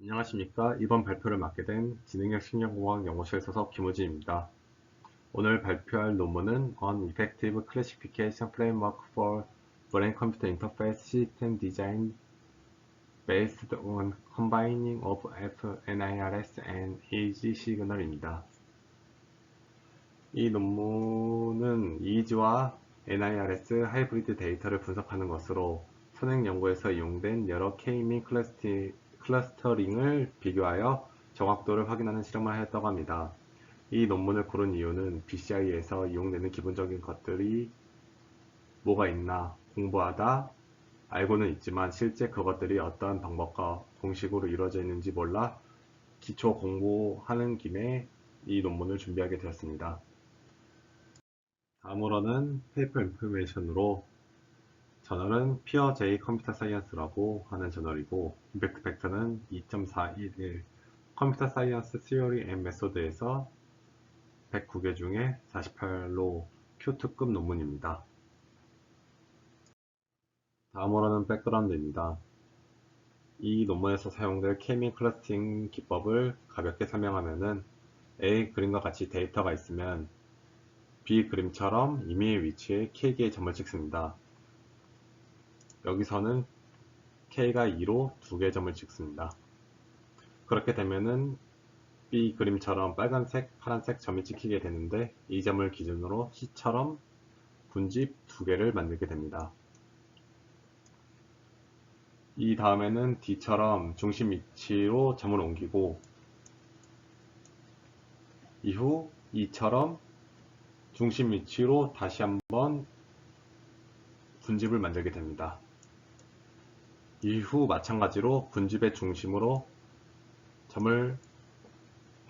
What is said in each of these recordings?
안녕하십니까. 이번 발표를 맡게 된 지능형 식량공학 연구실 소속 김우진입니다. 오늘 발표할 논문은 On Effective Classification Framework for Brain Computer Interface System Design Based on Combining of FNIRS and EEG 시그널입니다. 이 논문은 EEG와 NIRS 하이브리드 데이터를 분석하는 것으로 선행 연구에서 이용된 여러 K-민 클러스터링을 비교하여 정확도를 확인하는 실험을 하였다고 합니다. 이 논문을 고른 이유는 BCI에서 이용되는 기본적인 것들이 뭐가 있나 공부하다 알고는 있지만 실제 그것들이 어떠한 방법과 공식으로 이루어져 있는지 몰라 기초 공부하는 김에 이 논문을 준비하게 되었습니다. 다음으로는 페이퍼 인포메이션으로 저널은 피어 J 컴퓨터 사이언스라고 하는 저널이고 임팩트 팩터는 2.411 컴퓨터 사이언스 시어리 앤 메소드에서 109개 중에 48로 Q2급 논문입니다. 다음으로는 백그라운드입니다. 이 논문에서 사용될 K-민 클러스팅 기법을 가볍게 설명하면은 A 그림과 같이 데이터가 있으면 B 그림처럼 임의의 위치에 K개의 점을 찍습니다. 여기서는 K가 2로 2개의 점을 찍습니다. 그렇게 되면은 B 그림처럼 빨간색, 파란색 점이 찍히게 되는데 이 점을 기준으로 C처럼 분집 2개를 만들게 됩니다. 이 다음에는 D처럼 중심 위치로 점을 옮기고 이후 E처럼 중심 위치로 다시 한번 분집을 만들게 됩니다. 이후 마찬가지로 분집의 중심으로 점을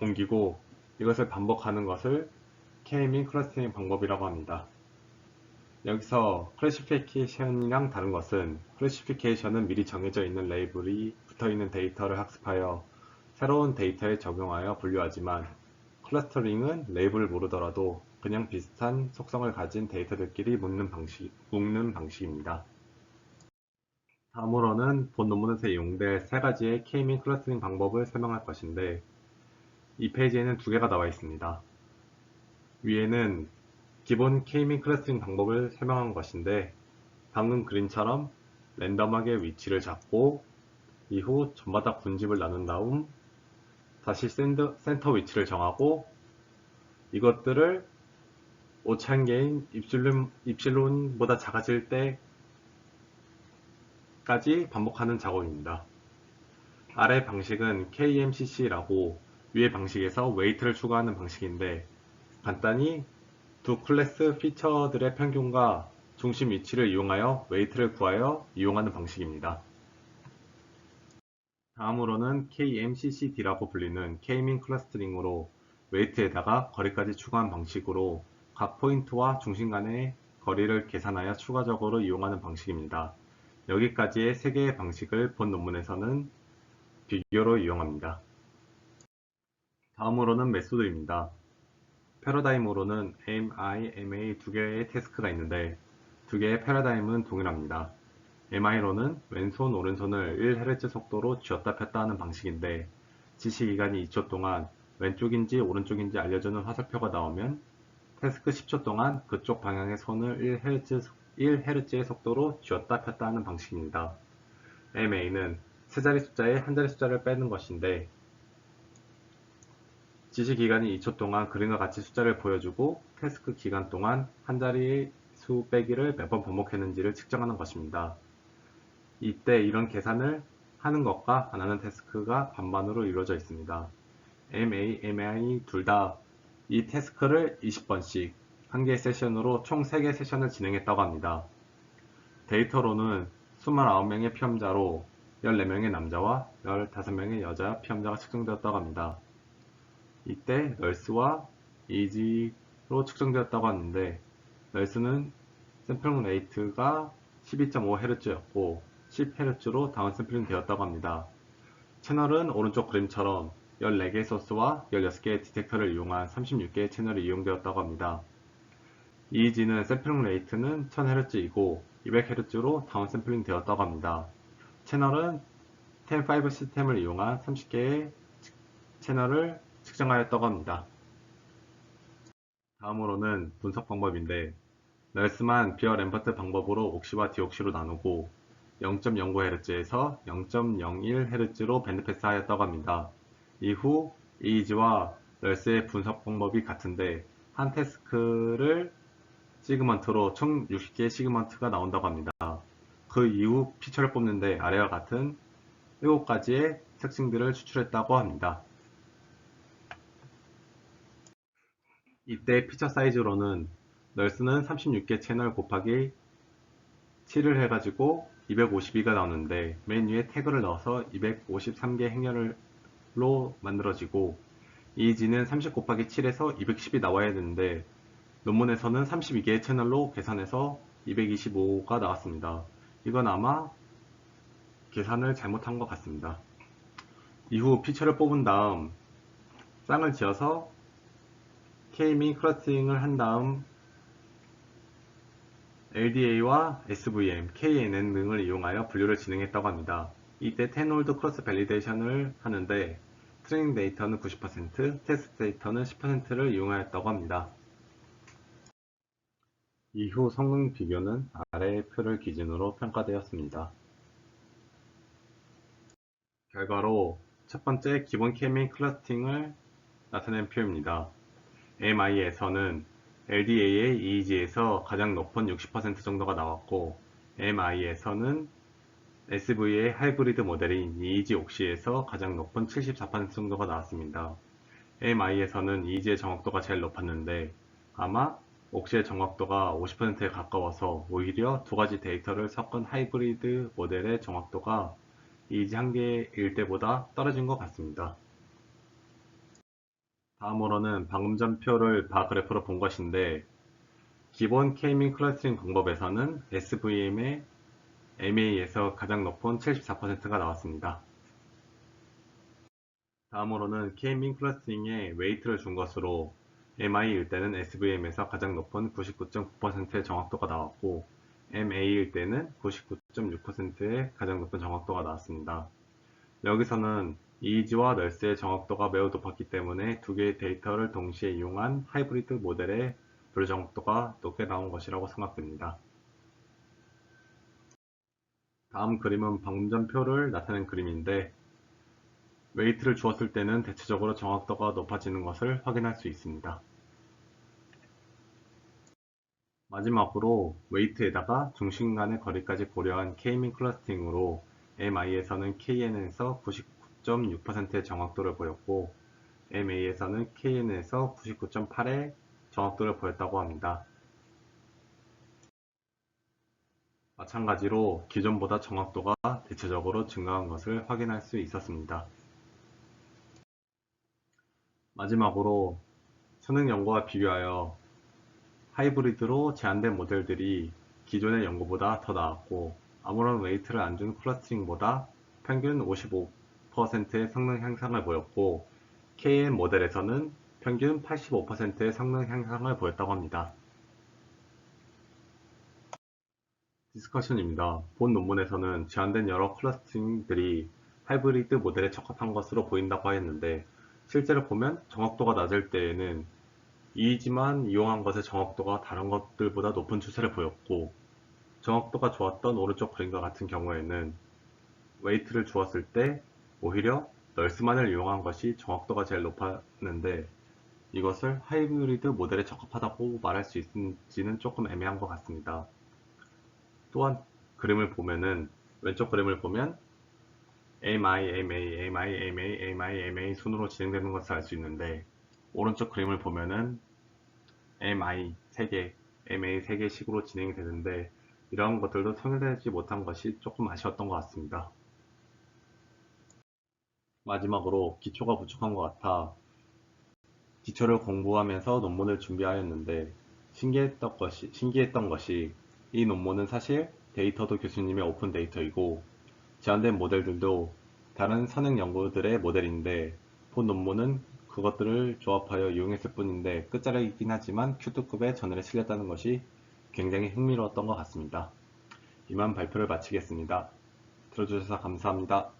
옮기고 이것을 반복하는 것을 K-민 클러스팅 방법이라고 합니다. 여기서 클래시피케이션이랑 다른 것은 클래시피케이션은 미리 정해져 있는 레이블이 붙어있는 데이터를 학습하여 새로운 데이터에 적용하여 분류하지만 클러스터링은 레이블을 모르더라도 그냥 비슷한 속성을 가진 데이터들끼리 묶는 방식입니다. 다음으로는 본 논문에서 이용될 세 가지의 K-민 클러스터링 방법을 설명할 것인데 이 페이지에는 두 개가 나와 있습니다. 위에는 기본 K-민 클러스팅 방법을 설명한 것인데 방금 그림처럼 랜덤하게 위치를 잡고 이후 점마다 분집을 나눈 다음 다시 센터 위치를 정하고 이것들을 오차한계인 입실론보다 작아질 때까지 반복하는 작업입니다. 아래 방식은 KMCC라고 위의 방식에서 웨이트를 추가하는 방식인데 간단히 두 클래스 피처들의 평균과 중심 위치를 이용하여 웨이트를 구하여 이용하는 방식입니다. 다음으로는 KMCCD라고 불리는 K-민 클러스터링으로 웨이트에다가 거리까지 추가한 방식으로 각 포인트와 중심 간의 거리를 계산하여 추가적으로 이용하는 방식입니다. 여기까지의 세 개의 방식을 본 논문에서는 비교로 이용합니다. 다음으로는 메소드입니다. 패러다임으로는 MI, MA 두 개의 태스크가 있는데 두 개의 패러다임은 동일합니다. MI로는 왼손, 오른손을 1Hz 속도로 쥐었다 폈다 하는 방식인데 지시기간이 2초 동안 왼쪽인지 오른쪽인지 알려주는 화살표가 나오면 태스크 10초 동안 그쪽 방향의 손을 1Hz의 속도로 쥐었다 폈다 하는 방식입니다. MA는 세 자리 숫자에 한 자리 숫자를 빼는 것인데 지시 기간이 2초 동안 그림과 같이 숫자를 보여주고 태스크 기간 동안 한 자리의 수 빼기를 몇 번 반복했는지를 측정하는 것입니다. 이때 이런 계산을 하는 것과 안 하는 태스크가 반반으로 이루어져 있습니다. MA, MI 둘 다 이 태스크를 20번씩 한 개의 세션으로 총 3개의 세션을 진행했다고 합니다. 데이터로는 29명의 피험자로 14명의 남자와 15명의 여자 피험자가 측정되었다고 합니다. 이때 널스와 EG로 측정되었다고 하는데 널스는 샘플링 레이트가 12.5Hz였고 10Hz로 다운샘플링 되었다고 합니다. 채널은 오른쪽 그림처럼 14개의 소스와 16개의 디텍터를 이용한 36개의 채널이 이용되었다고 합니다. EEG는 샘플링 레이트는 1000Hz이고 200Hz로 다운샘플링 되었다고 합니다. 채널은 10.5 시스템을 이용한 30개의 채널을 측정하였다고 합니다. 다음으로는 분석 방법인데, 널스만 비어 램버트 방법으로 옥시와 디옥시로 나누고 0.09Hz에서 0.01Hz로 밴드패스 하였다고 합니다. 이후 이지와 널스의 분석 방법이 같은데 한 태스크를 시그먼트로 총 60개의 시그먼트가 나온다고 합니다. 그 이후 피처를 뽑는데 아래와 같은 7가지의 특징들을 추출했다고 합니다. 이때 피처 사이즈로는 널스는 36개 채널 곱하기 7을 해가지고 252가 나오는데 맨 위에 태그를 넣어서 253개 행렬로 만들어지고 이지는 30 곱하기 7에서 210이 나와야 되는데 논문에서는 32개의 채널로 계산해서 225가 나왔습니다. 이건 아마 계산을 잘못한 것 같습니다. 이후 피처를 뽑은 다음 쌍을 지어서 K-민 클러스팅을 한 다음 LDA와 SVM, KNN 등을 이용하여 분류를 진행했다고 합니다. 이때 10홀드 크로스 밸리데이션을 하는데 트레이닝 데이터는 90%, 테스트 데이터는 10%를 이용하였다고 합니다. 이후 성능 비교는 아래의 표를 기준으로 평가되었습니다. 결과로 첫 번째 기본 K-민 클러스팅을 나타낸 표입니다. MI에서는 LDA의 EEG에서 가장 높은 60% 정도가 나왔고 MI에서는 SV의 하이브리드 모델인 EEG 옥시에서 가장 높은 74% 정도가 나왔습니다. MI에서는 EEG의 정확도가 제일 높았는데 아마 옥시의 정확도가 50%에 가까워서 오히려 두 가지 데이터를 섞은 하이브리드 모델의 정확도가 EEG 한 개일 때보다 떨어진 것 같습니다. 다음으로는 방금 전 표를 바그래프로 본 것인데 기본 K-민 클러스터링 방법에서는 SVM의 MA에서 가장 높은 74%가 나왔습니다. 다음으로는 K-민 클러스터링에 웨이트를 준 것으로 MI일 때는 SVM에서 가장 높은 99.9%의 정확도가 나왔고 MA일 때는 99.6%의 가장 높은 정확도가 나왔습니다. 여기서는 EEG와 널스의 정확도가 매우 높았기 때문에 두 개의 데이터를 동시에 이용한 하이브리드 모델의 불정확도가 높게 나온 것이라고 생각됩니다. 다음 그림은 방금 전 표를 나타낸 그림인데 웨이트를 주었을 때는 대체적으로 정확도가 높아지는 것을 확인할 수 있습니다. 마지막으로 웨이트에다가 중심 간의 거리까지 고려한 K-민 클러스팅으로 MI에서는 KN에서 99.6%의 정확도를 보였고 MA에서는 KN에서 99.8의 정확도를 보였다고 합니다. 마찬가지로 기존보다 정확도가 대체적으로 증가한 것을 확인할 수 있었습니다. 마지막으로 수능 연구와 비교하여 하이브리드로 제한된 모델들이 기존의 연구보다 더 나았고 아무런 웨이트를 안 준 클러스터링보다 평균 55%의 성능 향상을 보였고 KN 모델에서는 평균 85%의 성능 향상을 보였다고 합니다. 디스커션입니다. 본 논문에서는 제한된 여러 클러스터링들이 하이브리드 모델에 적합한 것으로 보인다고 하였는데 실제로 보면 정확도가 낮을 때에는 EEG만 이용한 것의 정확도가 다른 것들보다 높은 추세를 보였고 정확도가 좋았던 오른쪽 그림과 같은 경우에는 웨이트를 주었을 때 오히려 널스만을 이용한 것이 정확도가 제일 높았는데 이것을 하이브리드 모델에 적합하다고 말할 수 있는지는 조금 애매한 것 같습니다. 또한 그림을 보면은 왼쪽 그림을 보면 MI, MA, MI, MA, MI, MA 순으로 진행되는 것을 알 수 있는데 오른쪽 그림을 보면은 MI 3개, MA 3개 식으로 진행이 되는데 이러한 것들도 통일되지 못한 것이 조금 아쉬웠던 것 같습니다. 마지막으로 기초가 부족한 것 같아 기초를 공부하면서 논문을 준비하였는데 신기했던 것이 이 논문은 사실 데이터도 교수님의 오픈 데이터이고 제한된 모델들도 다른 선행 연구들의 모델인데 본 논문은 그것들을 조합하여 이용했을 뿐인데 끝자락이긴 하지만 Q2급의 저널에 실렸다는 것이 굉장히 흥미로웠던 것 같습니다. 이만 발표를 마치겠습니다. 들어주셔서 감사합니다.